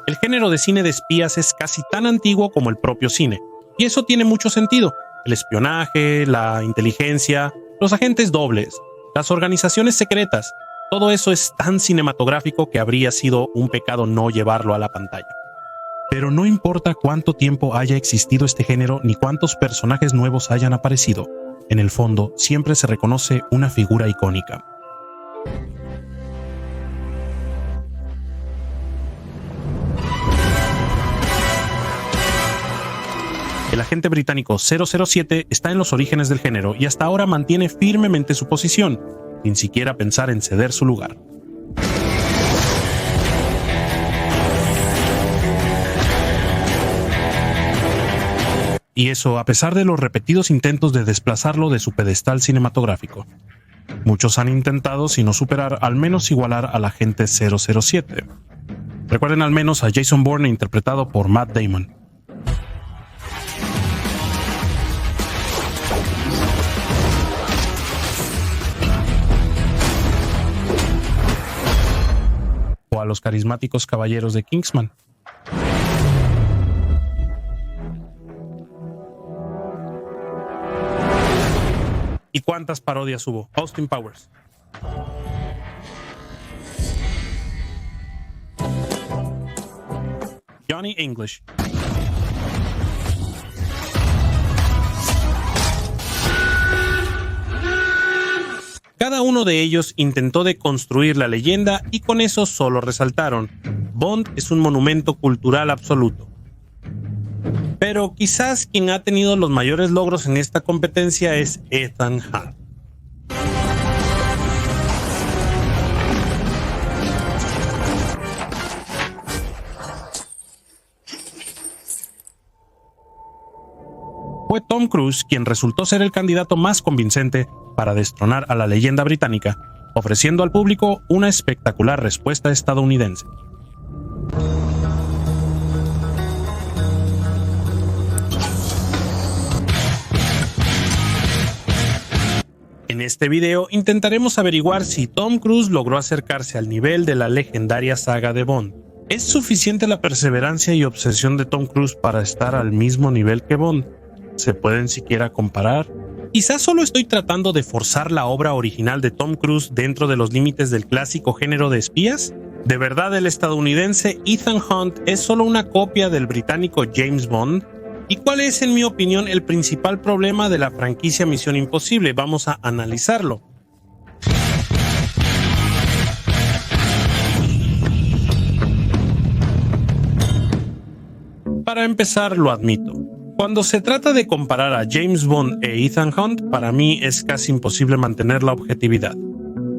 El género de cine de espías es casi tan antiguo como el propio cine, y eso tiene mucho sentido. El espionaje, la inteligencia, los agentes dobles, las organizaciones secretas, todo eso es tan cinematográfico que habría sido un pecado no llevarlo a la pantalla. Pero no importa cuánto tiempo haya existido este género ni cuántos personajes nuevos hayan aparecido, en el fondo siempre se reconoce una figura icónica. El agente británico 007 está en los orígenes del género y hasta ahora mantiene firmemente su posición, sin siquiera pensar en ceder su lugar. Y eso a pesar de los repetidos intentos de desplazarlo de su pedestal cinematográfico. Muchos han intentado, si no superar, al menos igualar al agente 007. Recuerden al menos a Jason Bourne interpretado por Matt Damon. O a los carismáticos caballeros de Kingsman. ¿Y cuántas parodias hubo? Austin Powers. Johnny English. Cada uno de ellos intentó deconstruir la leyenda y con eso solo resaltaron: Bond es un monumento cultural absoluto. Pero quizás quien ha tenido los mayores logros en esta competencia es Ethan Hunt. Fue Tom Cruise quien resultó ser el candidato más convincente para destronar a la leyenda británica, ofreciendo al público una espectacular respuesta estadounidense. En este video intentaremos averiguar si Tom Cruise logró acercarse al nivel de la legendaria saga de Bond. ¿Es suficiente la perseverancia y obsesión de Tom Cruise para estar al mismo nivel que Bond? ¿Se pueden siquiera comparar? Quizás solo estoy tratando de forzar la obra original de Tom Cruise dentro de los límites del clásico género de espías. ¿De verdad el estadounidense Ethan Hunt es solo una copia del británico James Bond? ¿Y cuál es, en mi opinión, el principal problema de la franquicia Misión Imposible? Vamos a analizarlo. Para empezar, lo admito. Cuando se trata de comparar a James Bond e Ethan Hunt, para mí es casi imposible mantener la objetividad.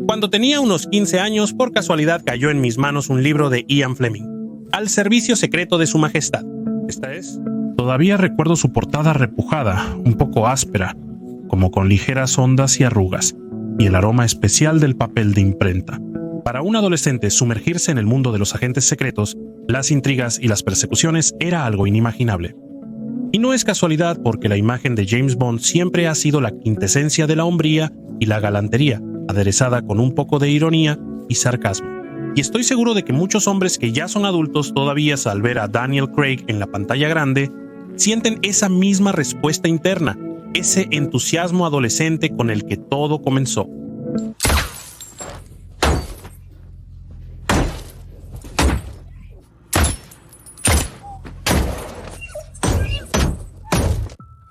Cuando tenía unos 15 años, por casualidad cayó en mis manos un libro de Ian Fleming, Al servicio secreto de su majestad. Esta es... Todavía recuerdo su portada repujada, un poco áspera, como con ligeras ondas y arrugas, y el aroma especial del papel de imprenta. Para un adolescente, sumergirse en el mundo de los agentes secretos, las intrigas y las persecuciones era algo inimaginable. Y no es casualidad porque la imagen de James Bond siempre ha sido la quintesencia de la hombría y la galantería, aderezada con un poco de ironía y sarcasmo. Y estoy seguro de que muchos hombres que ya son adultos todavía, al ver a Daniel Craig en la pantalla grande, sienten esa misma respuesta interna, ese entusiasmo adolescente con el que todo comenzó.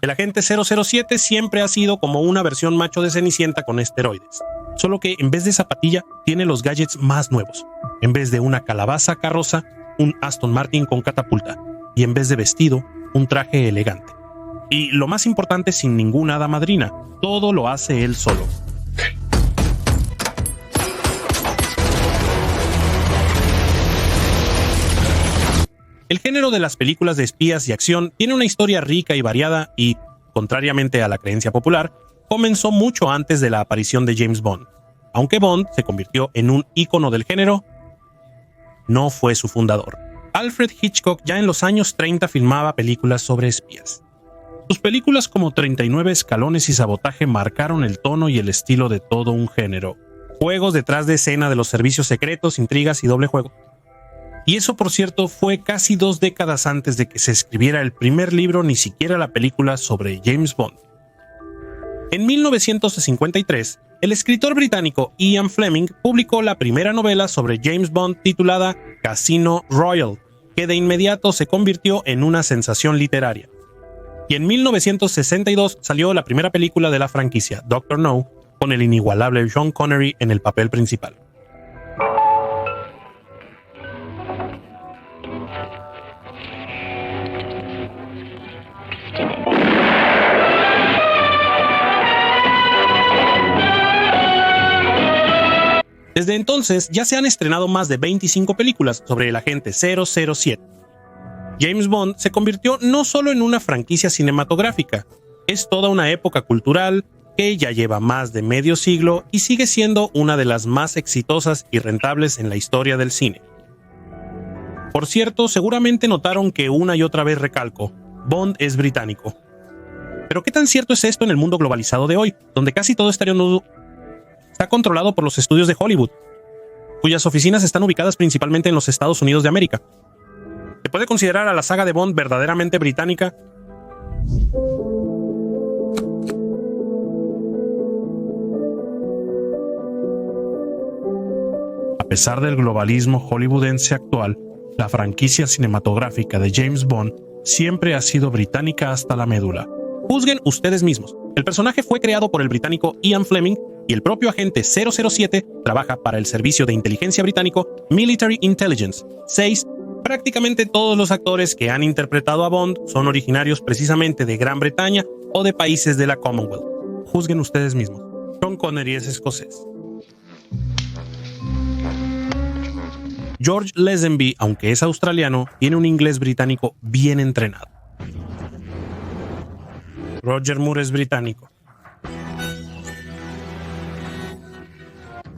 El agente 007 siempre ha sido como una versión macho de Cenicienta con esteroides, solo que en vez de zapatilla tiene los gadgets más nuevos. En vez de una calabaza carroza, un Aston Martin con catapulta, y en vez de vestido, un traje elegante. Y lo más importante, sin ninguna hada madrina, todo lo hace él solo. El género de las películas de espías y acción tiene una historia rica y variada y, contrariamente a la creencia popular, comenzó mucho antes de la aparición de James Bond. Aunque Bond se convirtió en un ícono del género, no fue su fundador. Alfred Hitchcock ya en los años 30 filmaba películas sobre espías. Sus películas como 39 escalones y Sabotaje marcaron el tono y el estilo de todo un género. Juegos detrás de escena de los servicios secretos, intrigas y doble juego. Y eso, por cierto, fue casi 2 décadas antes de que se escribiera el primer libro, ni siquiera la película sobre James Bond. En 1953, el escritor británico Ian Fleming publicó la primera novela sobre James Bond titulada Casino Royale, que de inmediato se convirtió en una sensación literaria. Y en 1962 salió la primera película de la franquicia, Dr. No, con el inigualable Sean Connery en el papel principal. Desde entonces ya se han estrenado más de 25 películas sobre el agente 007. James Bond se convirtió no solo en una franquicia cinematográfica, es toda una época cultural que ya lleva más de medio siglo y sigue siendo una de las más exitosas y rentables en la historia del cine. Por cierto, seguramente notaron que una y otra vez recalco, Bond es británico. Pero ¿qué tan cierto es esto en el mundo globalizado de hoy, donde casi todo está controlado por los estudios de Hollywood, cuyas oficinas están ubicadas principalmente en los Estados Unidos de América? ¿Se puede considerar a la saga de Bond verdaderamente británica? A pesar del globalismo hollywoodense actual, la franquicia cinematográfica de James Bond siempre ha sido británica hasta la médula. Juzguen ustedes mismos. El personaje fue creado por el británico Ian Fleming y el propio agente 007 trabaja para el servicio de inteligencia británico Military Intelligence. 6. Prácticamente todos los actores que han interpretado a Bond son originarios precisamente de Gran Bretaña o de países de la Commonwealth. Juzguen ustedes mismos. Sean Connery es escocés. George Lazenby, aunque es australiano, tiene un inglés británico bien entrenado. Roger Moore es británico.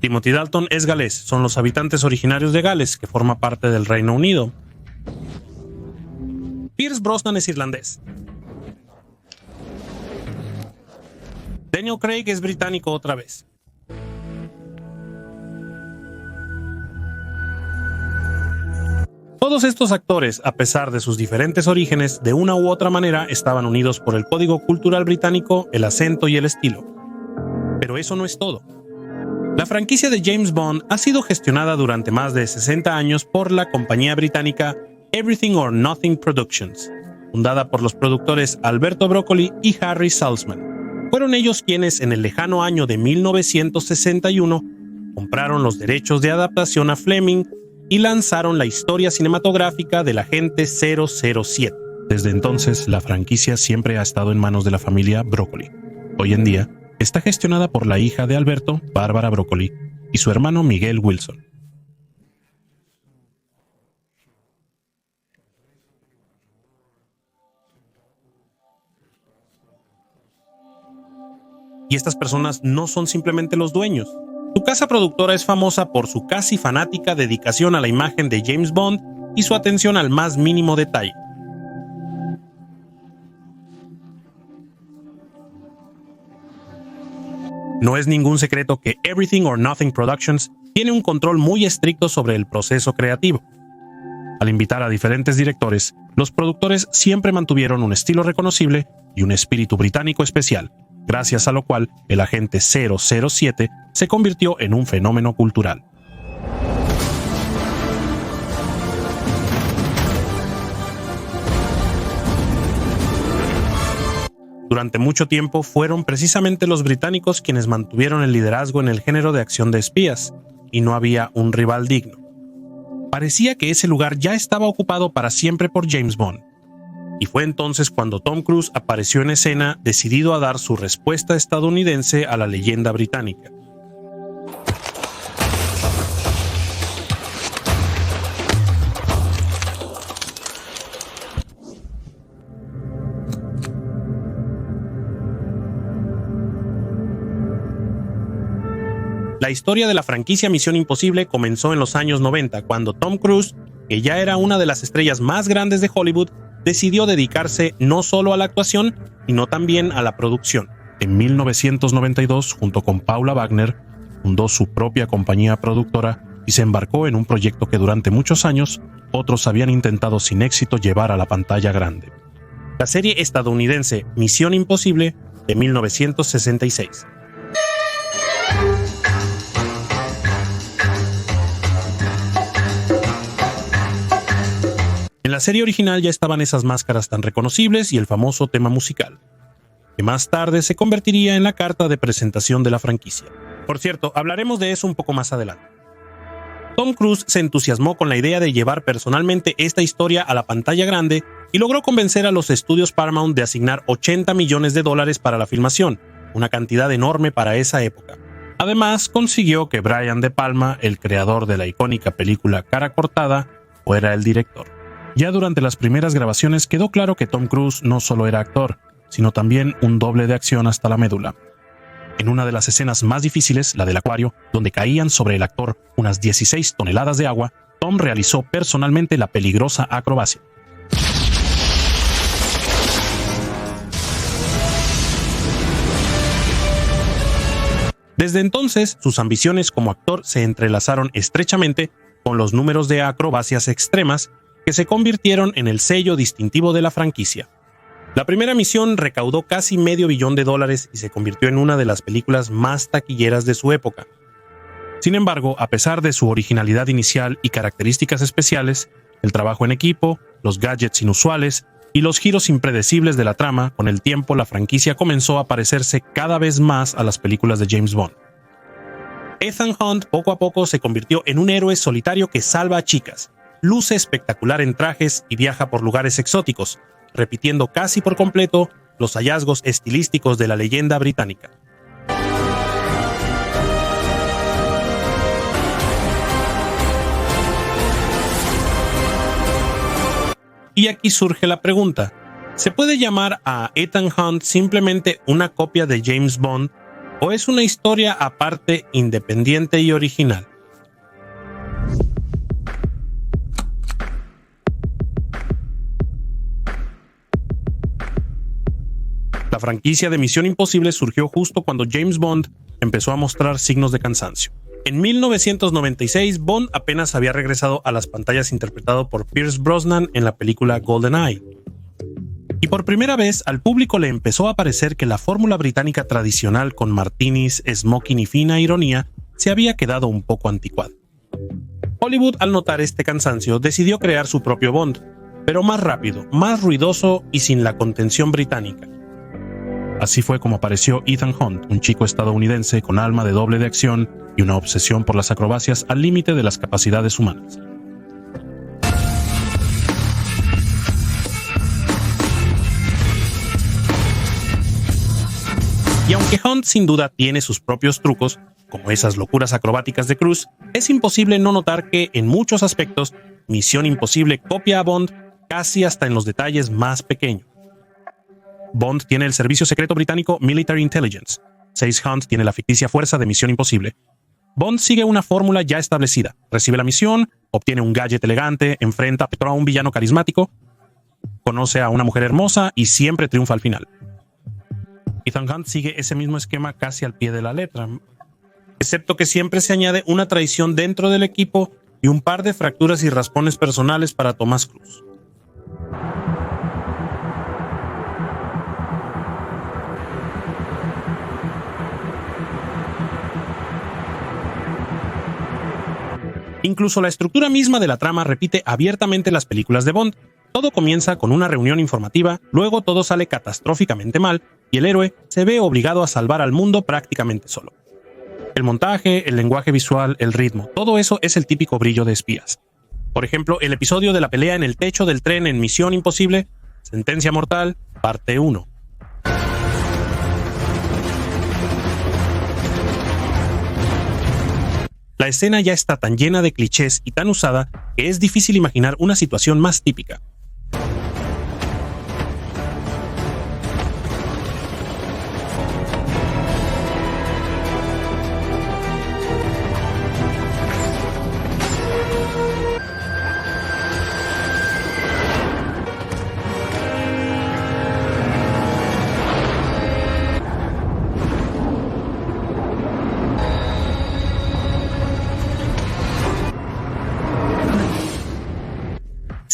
Timothy Dalton es galés, son los habitantes originarios de Gales, que forma parte del Reino Unido. Pierce Brosnan es irlandés. Daniel Craig es británico otra vez. Todos estos actores, a pesar de sus diferentes orígenes, de una u otra manera estaban unidos por el código cultural británico, el acento y el estilo. Pero eso no es todo. La franquicia de James Bond ha sido gestionada durante más de 60 años por la compañía británica Everything or Nothing Productions, fundada por los productores Alberto Broccoli y Harry Saltzman. Fueron ellos quienes, en el lejano año de 1961, compraron los derechos de adaptación a Fleming y lanzaron la historia cinematográfica del agente 007. Desde entonces, la franquicia siempre ha estado en manos de la familia Broccoli. Hoy en día, está gestionada por la hija de Alberto, Bárbara Broccoli, y su hermano Miguel Wilson. Y estas personas no son simplemente los dueños. Su casa productora es famosa por su casi fanática dedicación a la imagen de James Bond y su atención al más mínimo detalle. No es ningún secreto que Everything or Nothing Productions tiene un control muy estricto sobre el proceso creativo. Al invitar a diferentes directores, los productores siempre mantuvieron un estilo reconocible y un espíritu británico especial, gracias a lo cual el agente 007 se convirtió en un fenómeno cultural. Durante mucho tiempo fueron precisamente los británicos quienes mantuvieron el liderazgo en el género de acción de espías, y no había un rival digno. Parecía que ese lugar ya estaba ocupado para siempre por James Bond. Y fue entonces cuando Tom Cruise apareció en escena, decidido a dar su respuesta estadounidense a la leyenda británica. La historia de la franquicia Misión Imposible comenzó en los años 90, cuando Tom Cruise, que ya era una de las estrellas más grandes de Hollywood, decidió dedicarse no solo a la actuación, sino también a la producción. En 1992, junto con Paula Wagner, fundó su propia compañía productora y se embarcó en un proyecto que durante muchos años otros habían intentado sin éxito llevar a la pantalla grande. La serie estadounidense Misión Imposible de 1966. En la serie original ya estaban esas máscaras tan reconocibles y el famoso tema musical, que más tarde se convertiría en la carta de presentación de la franquicia. Por cierto, hablaremos de eso un poco más adelante. Tom Cruise se entusiasmó con la idea de llevar personalmente esta historia a la pantalla grande y logró convencer a los estudios Paramount de asignar $80 millones para la filmación, una cantidad enorme para esa época. Además, consiguió que Brian De Palma, el creador de la icónica película Cara Cortada, fuera el director. Ya durante las primeras grabaciones quedó claro que Tom Cruise no solo era actor, sino también un doble de acción hasta la médula. En una de las escenas más difíciles, la del acuario, donde caían sobre el actor unas 16 toneladas de agua, Tom realizó personalmente la peligrosa acrobacia. Desde entonces, sus ambiciones como actor se entrelazaron estrechamente con los números de acrobacias extremas que se convirtieron en el sello distintivo de la franquicia. La primera misión recaudó casi $500 millones y se convirtió en una de las películas más taquilleras de su época. Sin embargo, a pesar de su originalidad inicial y características especiales, el trabajo en equipo, los gadgets inusuales y los giros impredecibles de la trama, con el tiempo la franquicia comenzó a parecerse cada vez más a las películas de James Bond. Ethan Hunt poco a poco se convirtió en un héroe solitario que salva a chicas, luce espectacular en trajes y viaja por lugares exóticos, repitiendo casi por completo los hallazgos estilísticos de la leyenda británica. Y aquí surge la pregunta: ¿se puede llamar a Ethan Hunt simplemente una copia de James Bond o es una historia aparte, independiente y original? La franquicia de Misión Imposible surgió justo cuando James Bond empezó a mostrar signos de cansancio. En 1996, Bond apenas había regresado a las pantallas interpretado por Pierce Brosnan en la película GoldenEye. Y por primera vez al público le empezó a parecer que la fórmula británica tradicional con martinis, smoking y fina ironía se había quedado un poco anticuada. Hollywood, al notar este cansancio, decidió crear su propio Bond, pero más rápido, más ruidoso y sin la contención británica. Así fue como apareció Ethan Hunt, un chico estadounidense con alma de doble de acción y una obsesión por las acrobacias al límite de las capacidades humanas. Y aunque Hunt sin duda tiene sus propios trucos, como esas locuras acrobáticas de Cruise, es imposible no notar que, en muchos aspectos, Misión Imposible copia a Bond casi hasta en los detalles más pequeños. Bond tiene el servicio secreto británico Military Intelligence. Hunt tiene la ficticia fuerza de Misión Imposible. Bond sigue una fórmula ya establecida. Recibe la misión, obtiene un gadget elegante, enfrenta a un villano carismático, conoce a una mujer hermosa y siempre triunfa al final. Ethan Hunt sigue ese mismo esquema casi al pie de la letra, excepto que siempre se añade una traición dentro del equipo y un par de fracturas y raspones personales para Thomas Cruise. Incluso la estructura misma de la trama repite abiertamente las películas de Bond. Todo comienza con una reunión informativa, luego todo sale catastróficamente mal y el héroe se ve obligado a salvar al mundo prácticamente solo. El montaje, el lenguaje visual, el ritmo, todo eso es el típico brillo de espías. Por ejemplo, el episodio de la pelea en el techo del tren en Misión Imposible, Sentencia Mortal, parte 1. La escena ya está tan llena de clichés y tan usada que es difícil imaginar una situación más típica.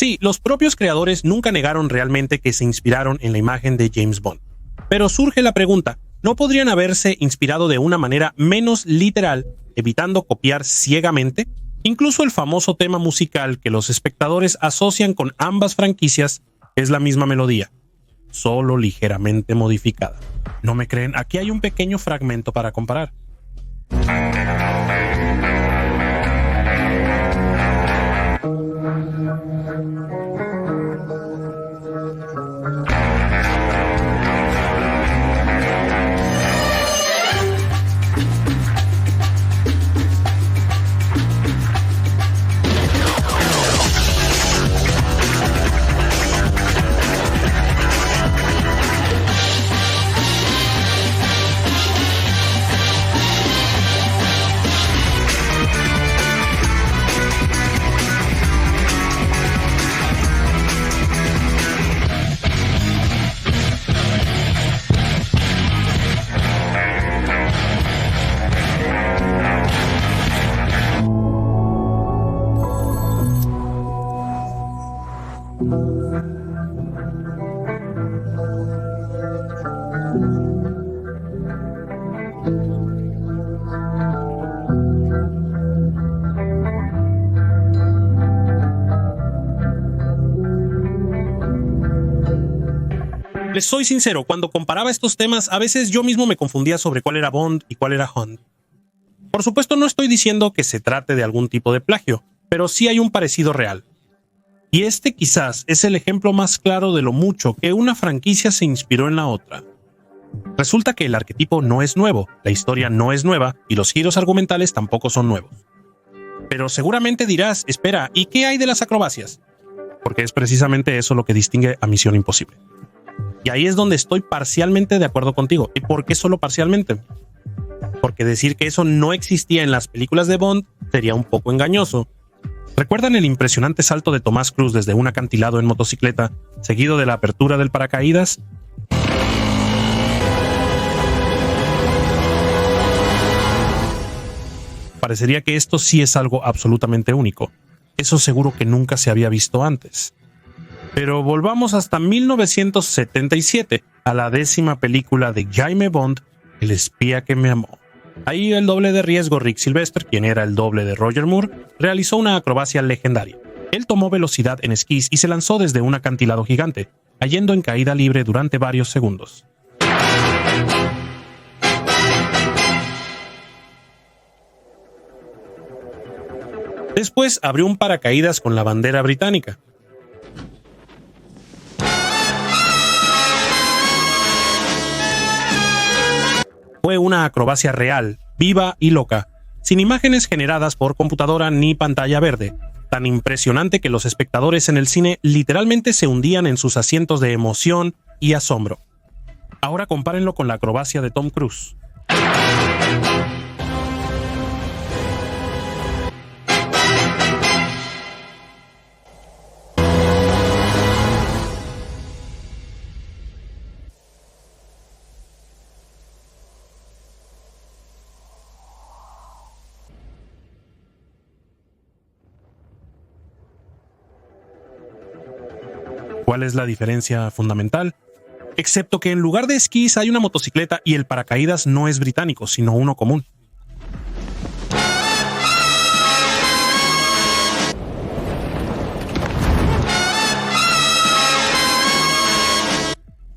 Sí, los propios creadores nunca negaron realmente que se inspiraron en la imagen de James Bond. Pero surge la pregunta, ¿no podrían haberse inspirado de una manera menos literal, evitando copiar ciegamente? Incluso el famoso tema musical que los espectadores asocian con ambas franquicias es la misma melodía, solo ligeramente modificada. ¿No me creen? Aquí hay un pequeño fragmento para comparar. Les soy sincero, cuando comparaba estos temas, a veces yo mismo me confundía sobre cuál era Bond y cuál era Hunt. Por supuesto, no estoy diciendo que se trate de algún tipo de plagio, pero sí hay un parecido real. Y este quizás es el ejemplo más claro de lo mucho que una franquicia se inspiró en la otra. Resulta que el arquetipo no es nuevo, la historia no es nueva y los giros argumentales tampoco son nuevos. Pero seguramente dirás, espera, ¿y qué hay de las acrobacias? Porque es precisamente eso lo que distingue a Misión Imposible. Y ahí es donde estoy parcialmente de acuerdo contigo. ¿Y por qué solo parcialmente? Porque decir que eso no existía en las películas de Bond sería un poco engañoso. ¿Recuerdan el impresionante salto de Tomás Cruise desde un acantilado en motocicleta, seguido de la apertura del paracaídas? Parecería que esto sí es algo absolutamente único. Eso seguro que nunca se había visto antes. Pero volvamos hasta 1977, a la 10ª película de Jaime Bond, El espía que me amó. Ahí el doble de riesgo Rick Sylvester, quien era el doble de Roger Moore, realizó una acrobacia legendaria. Él tomó velocidad en esquís y se lanzó desde un acantilado gigante, cayendo en caída libre durante varios segundos. Después abrió un paracaídas con la bandera británica. Fue una acrobacia real, viva y loca, sin imágenes generadas por computadora ni pantalla verde, tan impresionante que los espectadores en el cine literalmente se hundían en sus asientos de emoción y asombro. Ahora compárenlo con la acrobacia de Tom Cruise. ¿Cuál es la diferencia fundamental? Excepto que en lugar de esquís hay una motocicleta y el paracaídas no es británico, sino uno común.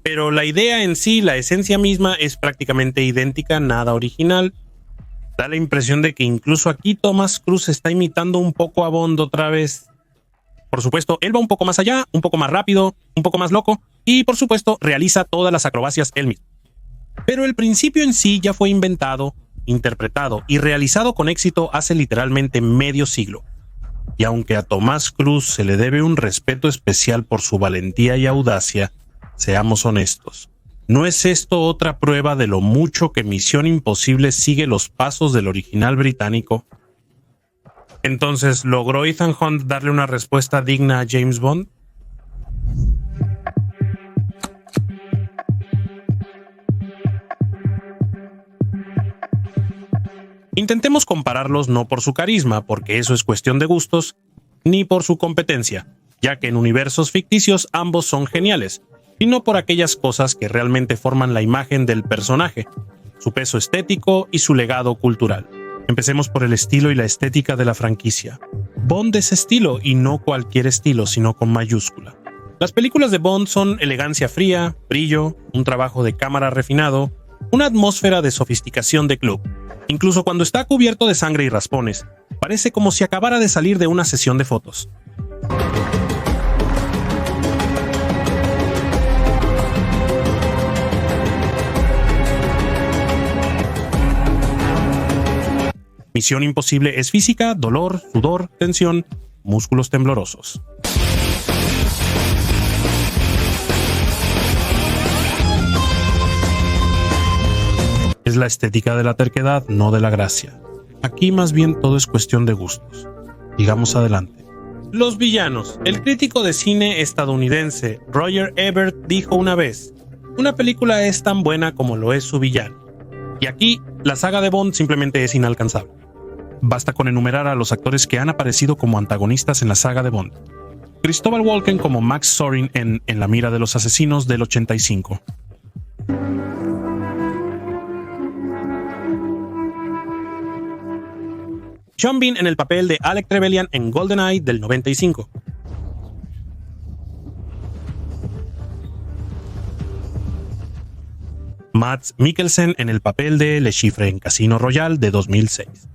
Pero la idea en sí, la esencia misma, es prácticamente idéntica, nada original. Da la impresión de que incluso aquí Tomás Cruise está imitando un poco a Bond otra vez. Por supuesto, él va un poco más allá, un poco más rápido, un poco más loco, y por supuesto realiza todas las acrobacias él mismo. Pero el principio en sí ya fue inventado, interpretado y realizado con éxito hace literalmente medio siglo. Y aunque a Tomás Cruise se le debe un respeto especial por su valentía y audacia, seamos honestos, ¿no es esto otra prueba de lo mucho que Misión Imposible sigue los pasos del original británico? Entonces, ¿logró Ethan Hunt darle una respuesta digna a James Bond? Intentemos compararlos no por su carisma, porque eso es cuestión de gustos, ni por su competencia, ya que en universos ficticios ambos son geniales, y no por aquellas cosas que realmente forman la imagen del personaje, su peso estético y su legado cultural. Empecemos por el estilo y la estética de la franquicia. Bond es estilo, y no cualquier estilo, sino con mayúscula. Las películas de Bond son elegancia fría, brillo, un trabajo de cámara refinado, una atmósfera de sofisticación de club. Incluso cuando está cubierto de sangre y raspones, parece como si acabara de salir de una sesión de fotos. Misión Imposible es física, dolor, sudor, tensión, músculos temblorosos. Es la estética de la terquedad, no de la gracia. Aquí más bien todo es cuestión de gustos. Sigamos adelante. Los villanos. El crítico de cine estadounidense Roger Ebert dijo una vez: una película es tan buena como lo es su villano. Y aquí, la saga de Bond simplemente es inalcanzable. Basta con enumerar a los actores que han aparecido como antagonistas en la saga de Bond. Christopher Walken como Max Zorin en La mira de los asesinos del 85. Sean Bean en el papel de Alec Trevelyan en GoldenEye del 95. Mads Mikkelsen en el papel de Le Chiffre en Casino Royale de 2006.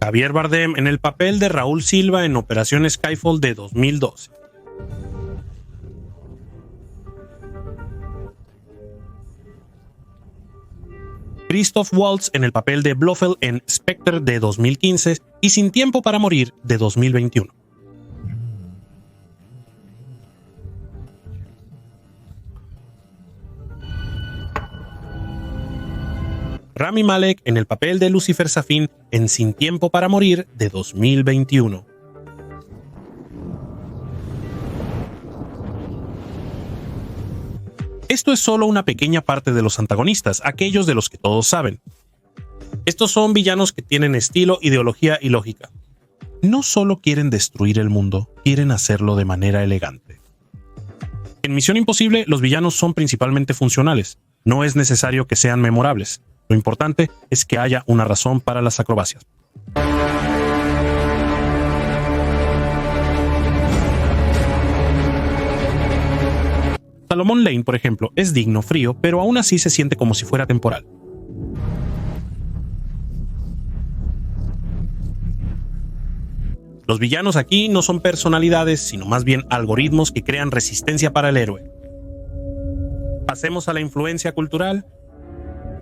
Javier Bardem en el papel de Raúl Silva en Operación Skyfall de 2012. Christoph Waltz en el papel de Blofeld en Spectre de 2015 y Sin tiempo para morir de 2021. Rami Malek en el papel de Lucifer Safin en Sin tiempo para morir de 2021. Esto es solo una pequeña parte de los antagonistas, aquellos de los que todos saben. Estos son villanos que tienen estilo, ideología y lógica. No solo quieren destruir el mundo, quieren hacerlo de manera elegante. En Misión Imposible, los villanos son principalmente funcionales. No es necesario que sean memorables. Lo importante es que haya una razón para las acrobacias. Solomon Lane, por ejemplo, es digno, frío, pero aún así se siente como si fuera temporal. Los villanos aquí no son personalidades, sino más bien algoritmos que crean resistencia para el héroe. Pasemos a la influencia cultural.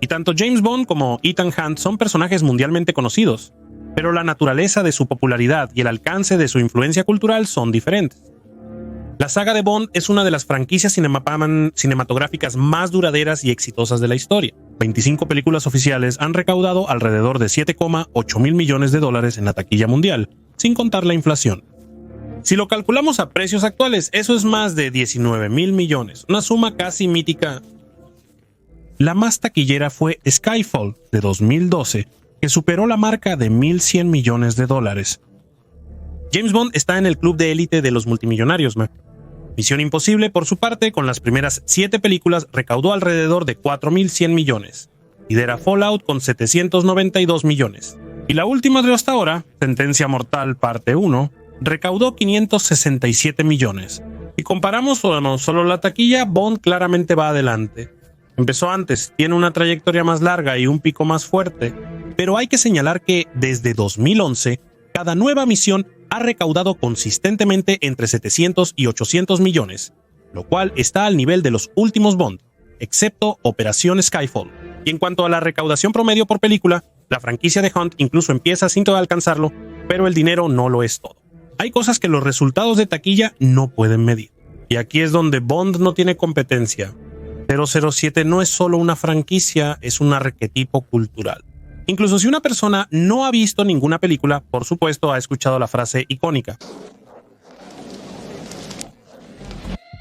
Y tanto James Bond como Ethan Hunt son personajes mundialmente conocidos, pero la naturaleza de su popularidad y el alcance de su influencia cultural son diferentes. La saga de Bond es una de las franquicias cinematográficas más duraderas y exitosas de la historia. 25 películas oficiales han recaudado alrededor de 7,8 mil millones de dólares en la taquilla mundial, sin contar la inflación. Si lo calculamos a precios actuales, eso es más de 19 mil millones, una suma casi mítica. La más taquillera fue Skyfall de 2012, que superó la marca de 1.100 millones de dólares. James Bond está en el club de élite de los multimillonarios. Misión Imposible, por su parte, con las primeras 7 películas, recaudó alrededor de 4.100 millones. Lidera Fallout con 792 millones. Y la última de hasta ahora, Sentencia Mortal Parte 1, recaudó 567 millones. Si comparamos solo la taquilla, Bond claramente va adelante. Empezó antes, tiene una trayectoria más larga y un pico más fuerte, pero hay que señalar que desde 2011, cada nueva misión ha recaudado consistentemente entre 700 y 800 millones, lo cual está al nivel de los últimos Bond, excepto Operación Skyfall. Y en cuanto a la recaudación promedio por película, la franquicia de Hunt incluso empieza sin todavía alcanzarlo, pero el dinero no lo es todo. Hay cosas que los resultados de taquilla no pueden medir. Y aquí es donde Bond no tiene competencia. 007 no es solo una franquicia, es un arquetipo cultural. Incluso si una persona no ha visto ninguna película, por supuesto ha escuchado la frase icónica.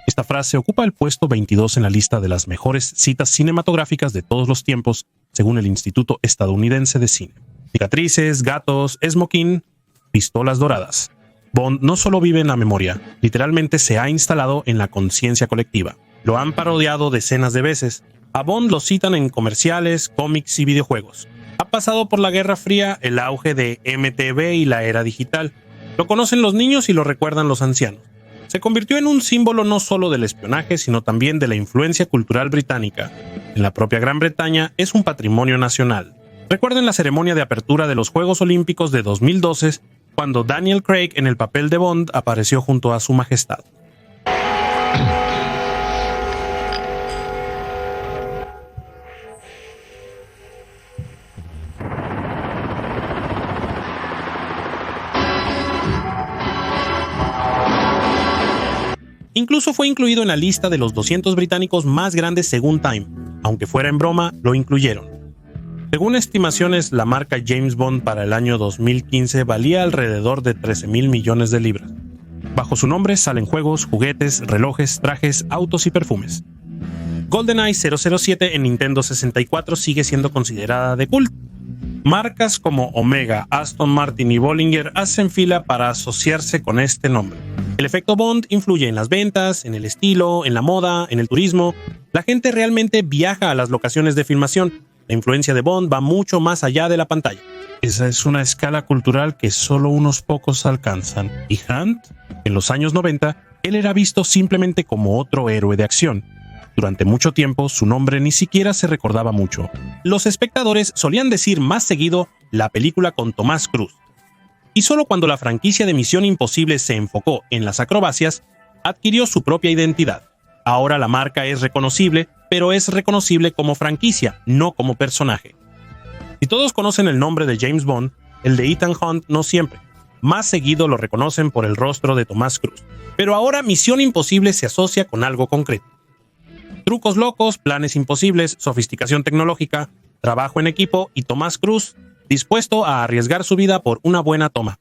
Esta frase ocupa el puesto 22 en la lista de las mejores citas cinematográficas de todos los tiempos, según el Instituto Estadounidense de Cine. Cicatrices, gatos, smoking, pistolas doradas. Bond no solo vive en la memoria, literalmente se ha instalado en la conciencia colectiva. Lo han parodiado decenas de veces. A Bond lo citan en comerciales, cómics y videojuegos. Ha pasado por la Guerra Fría, el auge de MTV y la era digital. Lo conocen los niños y lo recuerdan los ancianos. Se convirtió en un símbolo no solo del espionaje, sino también de la influencia cultural británica. En la propia Gran Bretaña es un patrimonio nacional. Recuerden la ceremonia de apertura de los Juegos Olímpicos de 2012, cuando Daniel Craig en el papel de Bond apareció junto a su majestad. Incluso fue incluido en la lista de los 200 británicos más grandes según Time. Aunque fuera en broma, lo incluyeron. Según estimaciones, la marca James Bond para el año 2015 valía alrededor de 13,000 millones de libras. Bajo su nombre salen juegos, juguetes, relojes, trajes, autos y perfumes. GoldenEye 007 en Nintendo 64 sigue siendo considerada de culto. Marcas como Omega, Aston Martin y Bollinger hacen fila para asociarse con este nombre. El efecto Bond influye en las ventas, en el estilo, en la moda, en el turismo. La gente realmente viaja a las locaciones de filmación. La influencia de Bond va mucho más allá de la pantalla. Esa es una escala cultural que solo unos pocos alcanzan. Y Hunt, en los años 90, él era visto simplemente como otro héroe de acción. Durante mucho tiempo, su nombre ni siquiera se recordaba mucho. Los espectadores solían decir más seguido la película con Tomás Cruise. Y solo cuando la franquicia de Misión Imposible se enfocó en las acrobacias, adquirió su propia identidad. Ahora la marca es reconocible, pero es reconocible como franquicia, no como personaje. Si todos conocen el nombre de James Bond, el de Ethan Hunt no siempre. Más seguido lo reconocen por el rostro de Tomás Cruise. Pero ahora Misión Imposible se asocia con algo concreto. Trucos locos, planes imposibles, sofisticación tecnológica, trabajo en equipo y Tomás Cruise dispuesto a arriesgar su vida por una buena toma.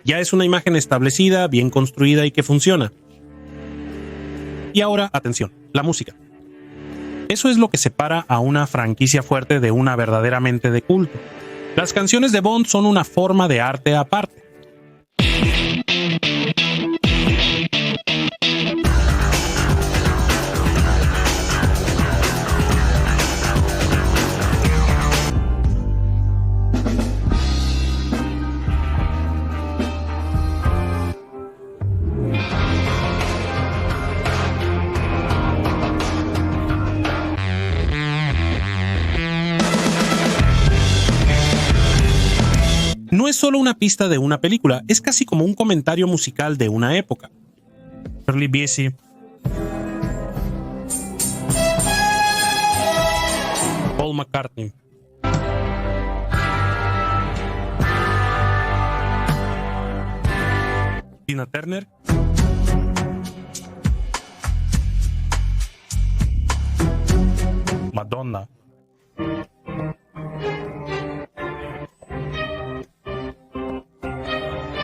Ya es una imagen establecida, bien construida y que funciona. Y ahora, atención, la música. Eso es lo que separa a una franquicia fuerte de una verdaderamente de culto. Las canciones de Bond son una forma de arte aparte. No es solo una pista de una película, es casi como un comentario musical de una época. Shirley Bassey, Paul McCartney, Tina Turner, Madonna,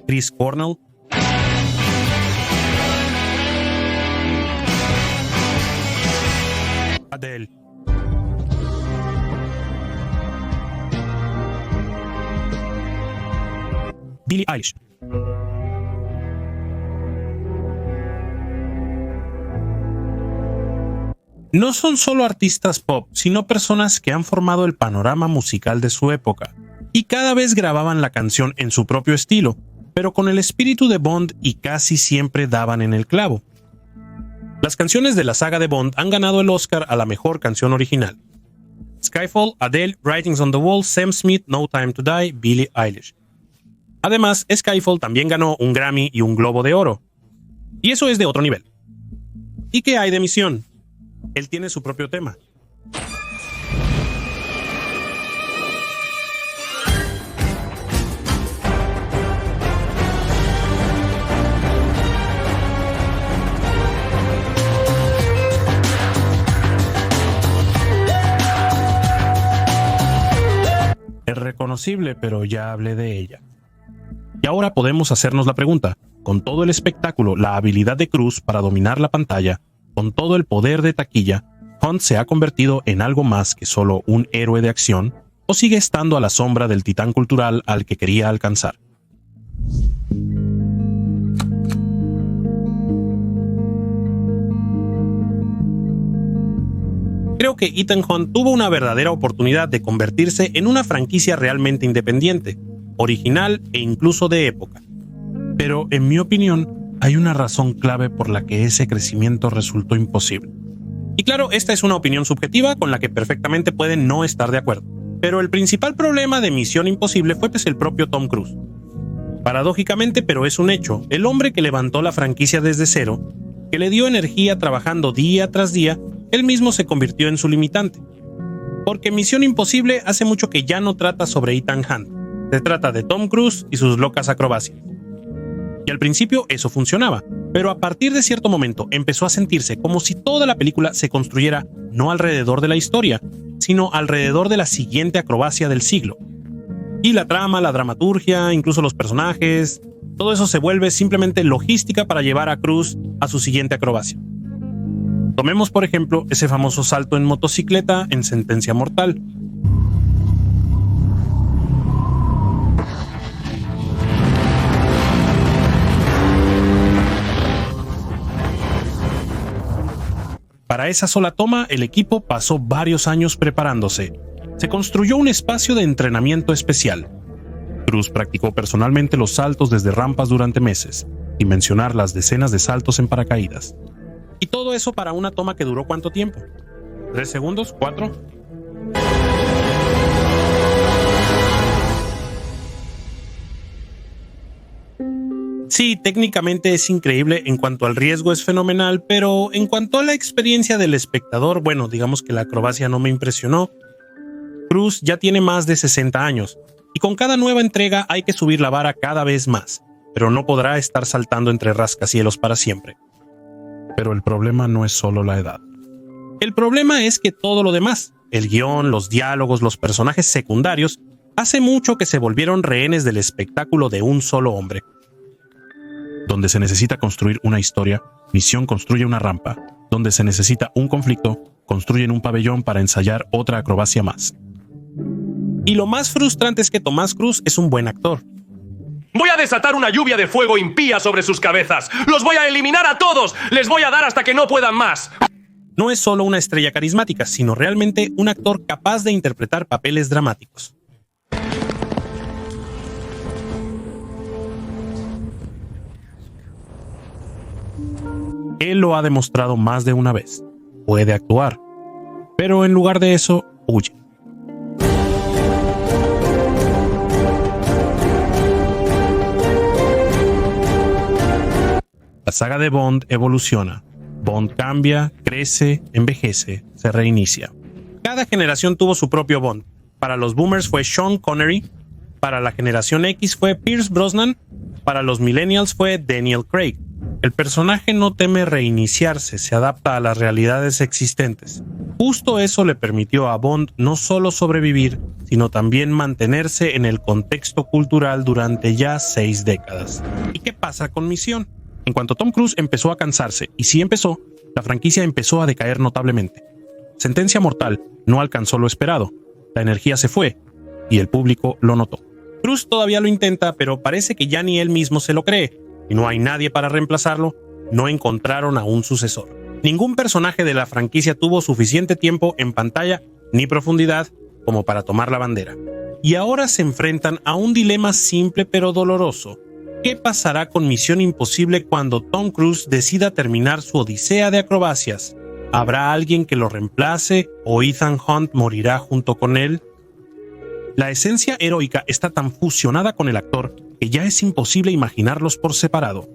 Chris Cornell, Adele, Billie Eilish. No son solo artistas pop, sino personas que han formado el panorama musical de su época, y cada vez grababan la canción en su propio estilo, pero con el espíritu de Bond y casi siempre daban en el clavo. Las canciones de la saga de Bond han ganado el Oscar a la mejor canción original. Skyfall, Adele, Writings on the Wall, Sam Smith, No Time to Die, Billie Eilish. Además, Skyfall también ganó un Grammy y un Globo de Oro. Y eso es de otro nivel. ¿Y qué hay de Misión? Él tiene su propio tema. Es reconocible, pero ya hablé de ella. Y ahora podemos hacernos la pregunta, con todo el espectáculo, la habilidad de Cruise para dominar la pantalla, con todo el poder de taquilla, Hunt se ha convertido en algo más que solo un héroe de acción o sigue estando a la sombra del titán cultural al que quería alcanzar. Creo que Ethan Hunt tuvo una verdadera oportunidad de convertirse en una franquicia realmente independiente, original e incluso de época. Pero, en mi opinión, hay una razón clave por la que ese crecimiento resultó imposible. Y claro, esta es una opinión subjetiva con la que perfectamente pueden no estar de acuerdo. Pero el principal problema de Misión Imposible fue pues el propio Tom Cruise. Paradójicamente, pero es un hecho, el hombre que levantó la franquicia desde cero, que le dio energía trabajando día tras día, él mismo se convirtió en su limitante. Porque Misión Imposible hace mucho que ya no trata sobre Ethan Hunt, se trata de Tom Cruise y sus locas acrobacias. Y al principio eso funcionaba, pero a partir de cierto momento empezó a sentirse como si toda la película se construyera no alrededor de la historia, sino alrededor de la siguiente acrobacia del siglo. Y la trama, la dramaturgia, incluso los personajes, todo eso se vuelve simplemente logística para llevar a Cruise a su siguiente acrobacia. Tomemos, por ejemplo, ese famoso salto en motocicleta en Sentencia Mortal. Para esa sola toma, el equipo pasó varios años preparándose. Se construyó un espacio de entrenamiento especial. Cruise practicó personalmente los saltos desde rampas durante meses, sin mencionar las decenas de saltos en paracaídas. Y todo eso para una toma que duró ¿cuánto tiempo? ¿3 segundos? ¿4? Sí, técnicamente es increíble, en cuanto al riesgo es fenomenal, pero en cuanto a la experiencia del espectador, bueno, digamos que la acrobacia no me impresionó. Cruise ya tiene más de 60 años, y con cada nueva entrega hay que subir la vara cada vez más, pero no podrá estar saltando entre rascacielos para siempre. Pero el problema no es solo la edad. El problema es que todo lo demás, el guión, los diálogos, los personajes secundarios, hace mucho que se volvieron rehenes del espectáculo de un solo hombre. Donde se necesita construir una historia, Misión construye una rampa. Donde se necesita un conflicto, construyen un pabellón para ensayar otra acrobacia más. Y lo más frustrante es que Tomás Cruise es un buen actor. Voy a desatar una lluvia de fuego impía sobre sus cabezas. ¡Los voy a eliminar a todos! ¡Les voy a dar hasta que no puedan más! No es solo una estrella carismática, sino realmente un actor capaz de interpretar papeles dramáticos. Él lo ha demostrado más de una vez. Puede actuar, pero en lugar de eso, huye. La saga de Bond evoluciona. Bond cambia, crece, envejece, se reinicia. Cada generación tuvo su propio Bond. Para los boomers fue Sean Connery, para la generación X fue Pierce Brosnan, para los millennials fue Daniel Craig. El personaje no teme reiniciarse, se adapta a las realidades existentes. Justo eso le permitió a Bond no solo sobrevivir, sino también mantenerse en el contexto cultural durante ya 6 décadas. ¿Y qué pasa con Misión? En cuanto Tom Cruise empezó a cansarse, y sí empezó, la franquicia empezó a decaer notablemente. Sentencia Mortal no alcanzó lo esperado, la energía se fue, y el público lo notó. Cruise todavía lo intenta, pero parece que ya ni él mismo se lo cree, y no hay nadie para reemplazarlo. No encontraron a un sucesor. Ningún personaje de la franquicia tuvo suficiente tiempo en pantalla ni profundidad como para tomar la bandera. Y ahora se enfrentan a un dilema simple pero doloroso. ¿Qué pasará con Misión Imposible cuando Tom Cruise decida terminar su odisea de acrobacias? ¿Habrá alguien que lo reemplace o Ethan Hunt morirá junto con él? La esencia heroica está tan fusionada con el actor que ya es imposible imaginarlos por separado.